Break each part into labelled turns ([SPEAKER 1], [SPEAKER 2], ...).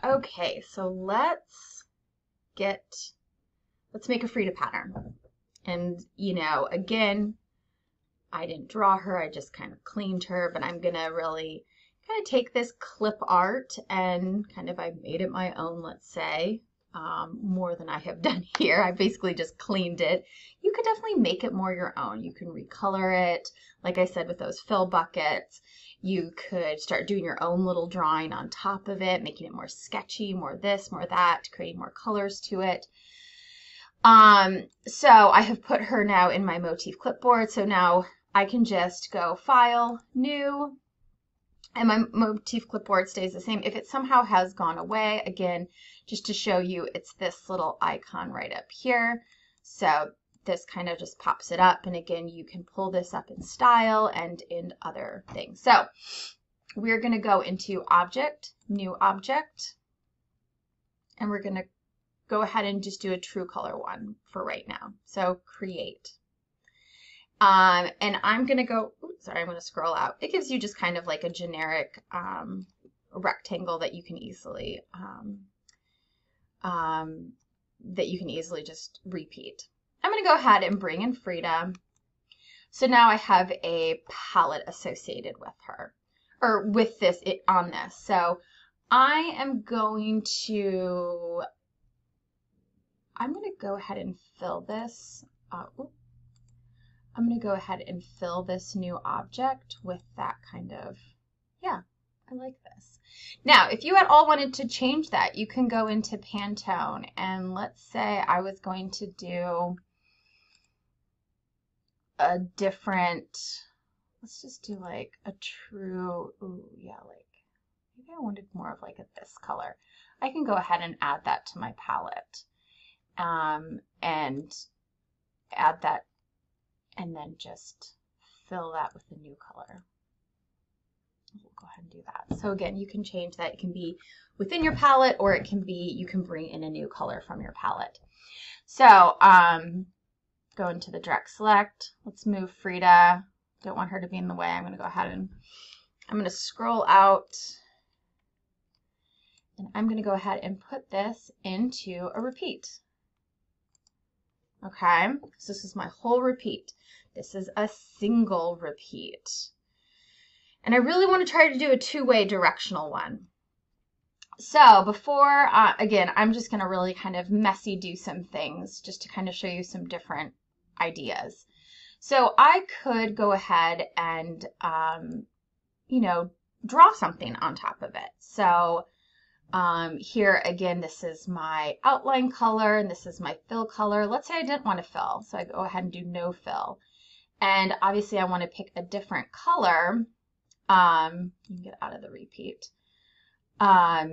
[SPEAKER 1] Okay, so let's make a Frida pattern. And, again, I didn't draw her, I just kind of cleaned her, but I'm gonna really kind of take this clip art and I made it my own, let's say, more than I have done here. I basically just cleaned it. You could definitely make it more your own. You can recolor it, like I said, with those fill buckets. You could start doing your own little drawing on top of it, making it more sketchy, more this, more that, creating more colors to it. So I have put her now in my Motif clipboard. So now I can just go File, New, and my Motif clipboard stays the same. If it somehow has gone away, again, just to show you, it's this little icon right up here. So this kind of just pops it up. And again, you can pull this up in Style and in other things. So we're going to go into Object, New Object, and we're going to go ahead and just do a true color one for right now. So Create. And I'm going to go, oops, sorry, I'm going to scroll out. It gives you just kind of like a generic rectangle that you can easily just repeat. I'm going to go ahead and bring in Frida. So now I have a palette associated with her, or with this, on this. So I am going to go ahead and fill this. I'm going to go ahead and fill this new object with that kind of, yeah, I like this. Now, if you at all wanted to change that, you can go into Pantone, and let's say I was going to do a different, let's just do like a true, ooh, yeah, like, maybe I wanted more of like this color. I can go ahead and add that to my palette, and add that, and then just fill that with a new color. We'll go ahead and do that. So again, you can change that. It can be within your palette, or it can be, you can bring in a new color from your palette. So go into the direct select. Let's move Frida. Don't want her to be in the way. I'm going to go ahead and I'm going to scroll out, and I'm going to go ahead and put this into a repeat. Okay, so this is my whole repeat. This is a single repeat. And I really want to try to do a two-way directional one. So before, again, I'm just going to really kind of messy do some things just to kind of show you some different ideas. So I could go ahead and, draw something on top of it. So here again, this is my outline color, and this is my fill color. Let's say I didn't want to fill, so I go ahead and do no fill. And obviously I want to pick a different color. You can get out of the repeat. Let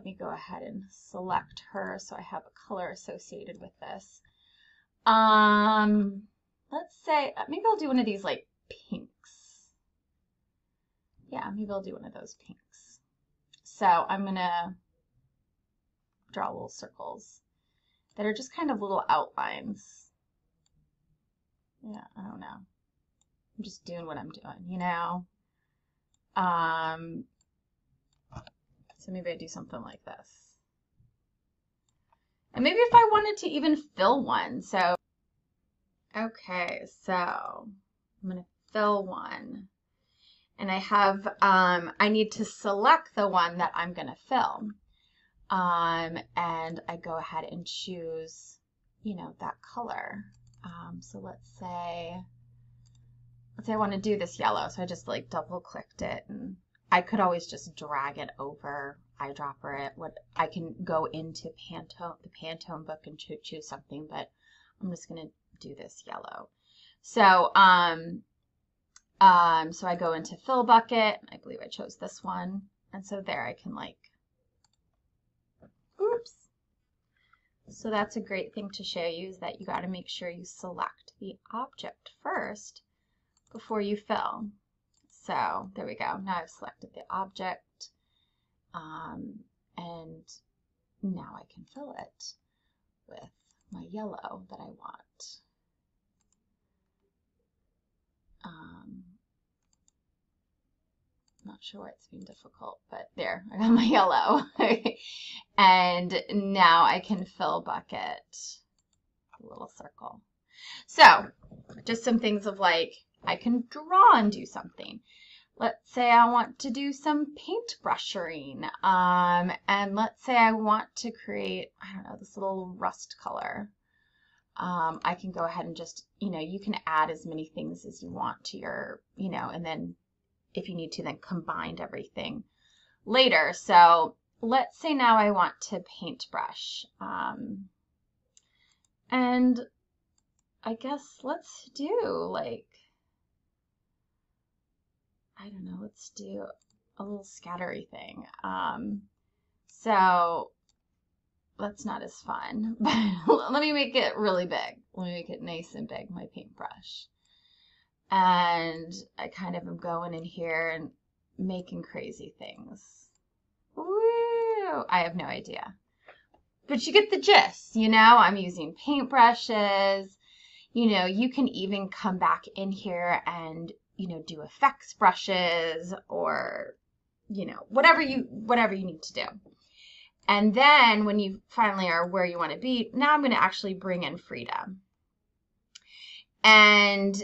[SPEAKER 1] me go ahead and select her so I have a color associated with this. Let's say, maybe I'll do one of these like pinks. Yeah, maybe I'll do one of those pinks. So I'm going to draw little circles that are just kind of little outlines. Yeah, I don't know. I'm just doing what I'm doing, you know? So maybe I do something like this. And maybe if I wanted to even fill one. So, okay, so I'm going to fill one. And I have, I need to select the one that I'm going to fill. And I go ahead and choose, that color. So let's say I want to do this yellow. So I just like double clicked it, and I could always just drag it over, eyedropper it. I can go into the Pantone book and choose something, but I'm just going to do this yellow. So, so I go into fill bucket. I believe I chose this one. And so there I can like, oops. So that's a great thing to show you, is that you got to make sure you select the object first before you fill. So there we go. Now I've selected the object, and now I can fill it with my yellow that I want. Not sure why it's being difficult, but there, I got my yellow. And now I can fill bucket, a little circle. So just some things of like, I can draw and do something. Let's say I want to do some paint brushing. And let's say I want to create, I don't know, this little rust color. I can go ahead and just, you can add as many things as you want to your, and then if you need to, then combine everything later. So let's say now I want to paintbrush. And I guess let's do like, I don't know, let's do a little scattery thing. So that's not as fun, but let me make it really big. Let me make it nice and big, my paintbrush. And I kind of am going in here and making crazy things. Woo! I have no idea. But you get the gist, I'm using paintbrushes. You can even come back in here and, do effects brushes or, whatever you need to do. And then when you finally are where you want to be, now I'm going to actually bring in Frida. And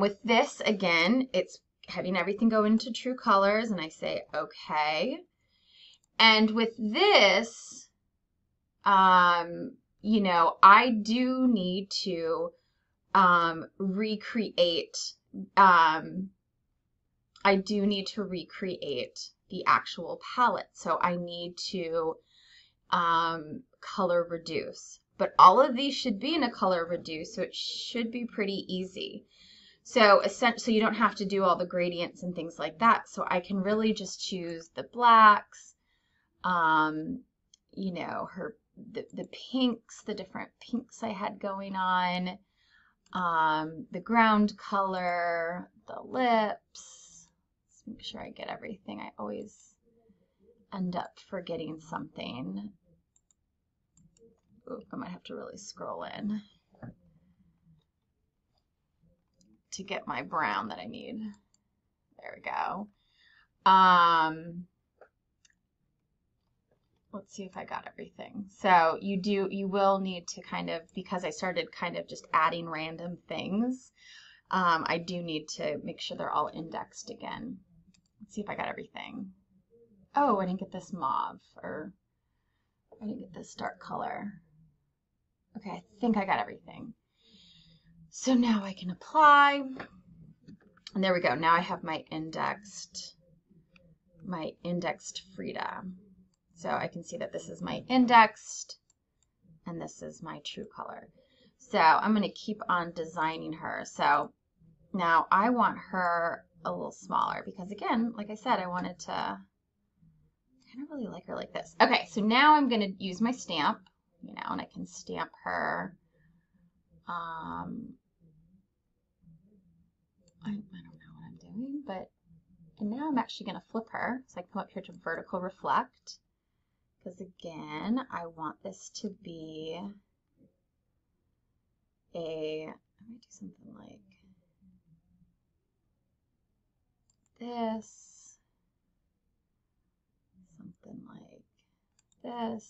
[SPEAKER 1] with this, again, it's having everything go into true colors. And I say, okay. And with this, I do need to recreate the actual palette. So I need to color reduce. But all of these should be in a color reduce, so it should be pretty easy. So essentially, you don't have to do all the gradients and things like that. So I can really just choose the blacks, the pinks, the different pinks I had going on, the ground color, the lips. Let's make sure I get everything. I always end up forgetting something. Ooh, I might have to really scroll in to get my brown that I need. There we go. Let's see if I got everything. So you will need to kind of, because I started kind of just adding random things, I do need to make sure they're all indexed again. Let's see if I got everything. Oh, I didn't get this mauve, or I didn't get this dark color. Okay, I think I got everything. So now I can apply. And there we go. Now I have my indexed Frida. So I can see that this is my indexed and this is my true color. So I'm going to keep on designing her. So now I want her a little smaller because, again, like I said, I wanted to kind of really like her like this. Okay, so now I'm going to use my stamp, and I can stamp her. I don't know what I'm doing, but and now I'm actually going to flip her. So I come up here to vertical reflect. Because again, I want this to be I might do something like this, something like this.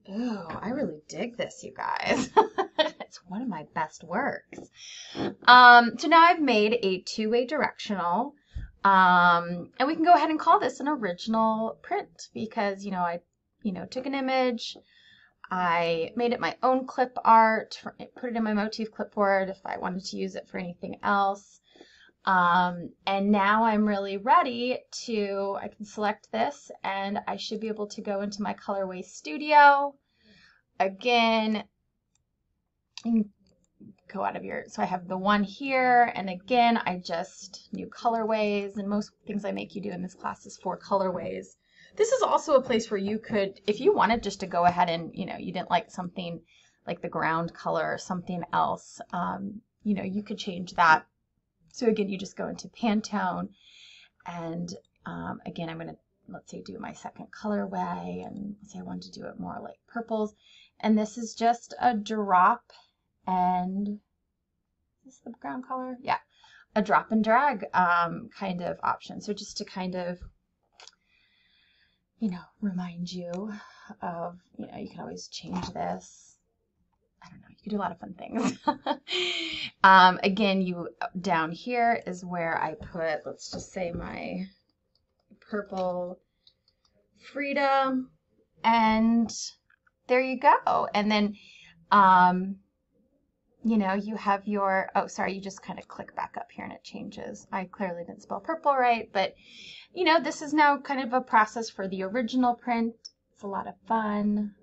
[SPEAKER 1] Oh, I really dig this, you guys. It's one of my best works. So now I've made a two-way directional. And we can go ahead and call this an original print because, I took an image, I made it my own clip art, put it in my Motif clipboard if I wanted to use it for anything else. And now I'm really ready I can select this and I should be able to go into my Colorway Studio. Again, go out of so I have the one here, and again, I just new colorways, and most things I make you do in this class is 4 colorways. This is also a place where you could, if you wanted just to go ahead and, you didn't like something like the ground color or something else, you could change that. So again, you just go into Pantone, and again, I'm going to, let's say, do my second colorway, and let's say I wanted to do it more like purples, and this is just a drop. And is this the ground color? Yeah. a drop and drag kind of option. So just to kind of, you know, remind you of, you know, you can always change this. I don't know, you can do a lot of fun things. Again, down here is where I put, let's just say my purple Frida, and there you go. And then, you know, you have your, oh, sorry, you just kind of click back up here and it changes. I clearly didn't spell purple right, but you know, this is now kind of a process for the original print. It's a lot of fun.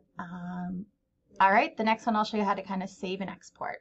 [SPEAKER 1] All right, the next one I'll show you how to kind of save and export.